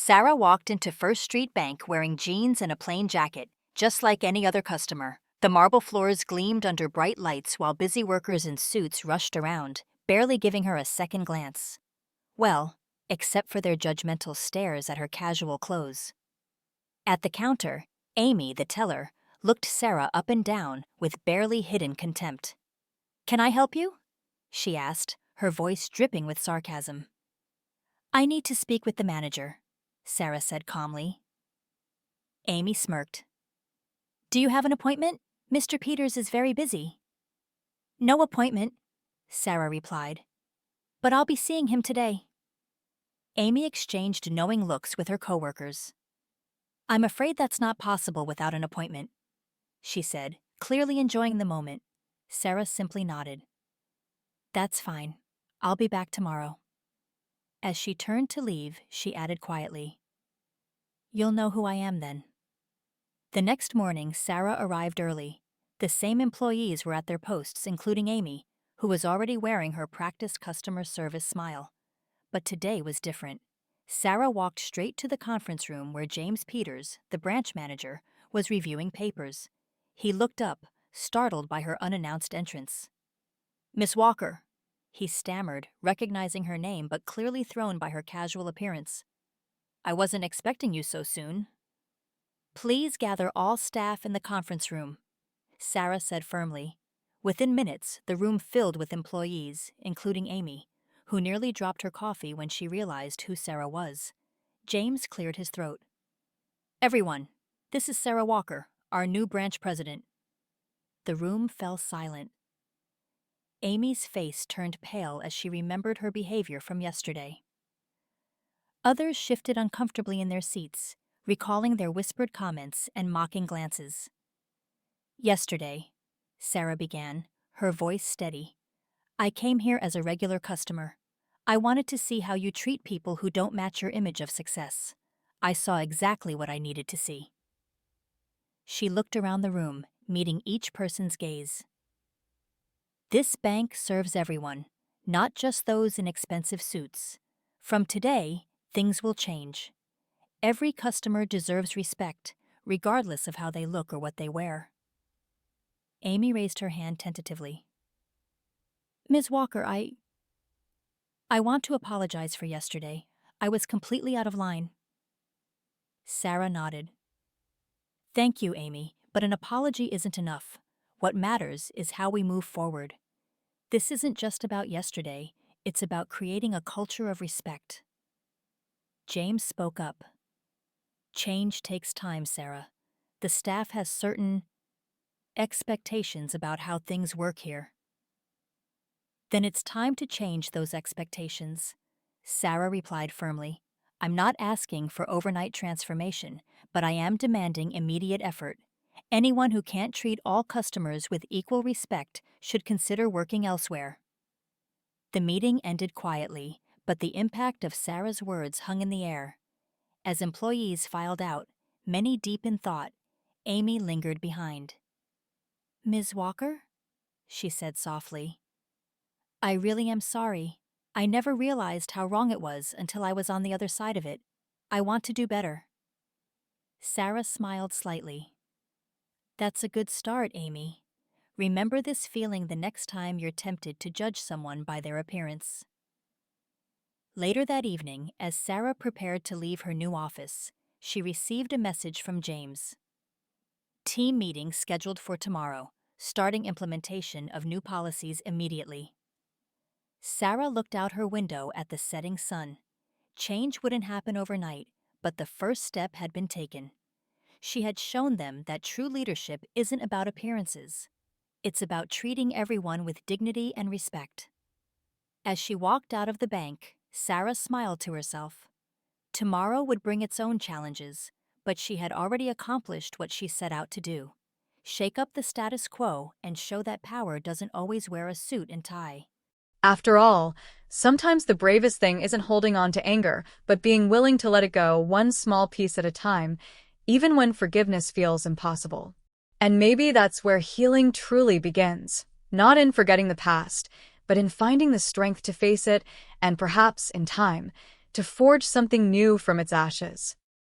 Sarah walked into First Street Bank wearing jeans and a plain jacket, just like any other customer. The marble floors gleamed under bright lights while busy workers in suits rushed around, barely giving her a second glance. Well, except for their judgmental stares at her casual clothes. At the counter, Amy, the teller, looked Sarah up and down with barely hidden contempt. "Can I help you?" she asked, her voice dripping with sarcasm. "I need to speak with the manager," Sarah said calmly. Amy smirked. "Do you have an appointment? Mr. Peters is very busy." "No appointment," Sarah replied. "But I'll be seeing him today." Amy exchanged knowing looks with her coworkers. "I'm afraid that's not possible without an appointment," she said, clearly enjoying the moment. Sarah simply nodded. "That's fine. I'll be back tomorrow." As she turned to leave, she added quietly, "You'll know who I am then." The next morning, Sarah arrived early. The same employees were at their posts, including Amy, who was already wearing her practiced customer service smile. But today was different. Sarah walked straight to the conference room where James Peters, the branch manager, was reviewing papers. He looked up, startled by her unannounced entrance. "Miss Walker," he stammered, recognizing her name but clearly thrown by her casual appearance. "I wasn't expecting you so soon." "Please gather all staff in the conference room," Sarah said firmly. Within minutes, the room filled with employees, including Amy, who nearly dropped her coffee when she realized who Sarah was. James cleared his throat. "Everyone, this is Sarah Walker, our new branch president." The room fell silent. Amy's face turned pale as she remembered her behavior from yesterday. Others shifted uncomfortably in their seats, recalling their whispered comments and mocking glances. "Yesterday," Sarah began, her voice steady, "I came here as a regular customer. I wanted to see how you treat people who don't match your image of success. I saw exactly what I needed to see." She looked around the room, meeting each person's gaze. "This bank serves everyone, not just those in expensive suits. From today, things will change. Every customer deserves respect, regardless of how they look or what they wear." Amy raised her hand tentatively. "Ms. Walker, I want to apologize for yesterday. I was completely out of line." Sarah nodded. "Thank you, Amy, but an apology isn't enough. What matters is how we move forward. This isn't just about yesterday, it's about creating a culture of respect." James spoke up. "Change takes time, Sarah. The staff has certain expectations about how things work here." "Then it's time to change those expectations," Sarah replied firmly. "I'm not asking for overnight transformation, but I am demanding immediate effort. Anyone who can't treat all customers with equal respect should consider working elsewhere." The meeting ended quietly, but the impact of Sarah's words hung in the air. As employees filed out, many deep in thought, Amy lingered behind. "Ms. Walker?" she said softly. "I really am sorry. I never realized how wrong it was until I was on the other side of it. I want to do better." Sarah smiled slightly. "That's a good start, Amy. Remember this feeling the next time you're tempted to judge someone by their appearance." Later that evening, as Sarah prepared to leave her new office, she received a message from James. "Team meeting scheduled for tomorrow, starting implementation of new policies immediately." Sarah looked out her window at the setting sun. Change wouldn't happen overnight, but the first step had been taken. She had shown them that true leadership isn't about appearances. It's about treating everyone with dignity and respect. As she walked out of the bank, Sarah smiled to herself. Tomorrow would bring its own challenges, but she had already accomplished what she set out to do. Shake up the status quo and show that power doesn't always wear a suit and tie. After all, sometimes the bravest thing isn't holding on to anger, but being willing to let it go one small piece at a time, even when forgiveness feels impossible. And maybe that's where healing truly begins, not in forgetting the past, but in finding the strength to face it and perhaps, in time, to forge something new from its ashes.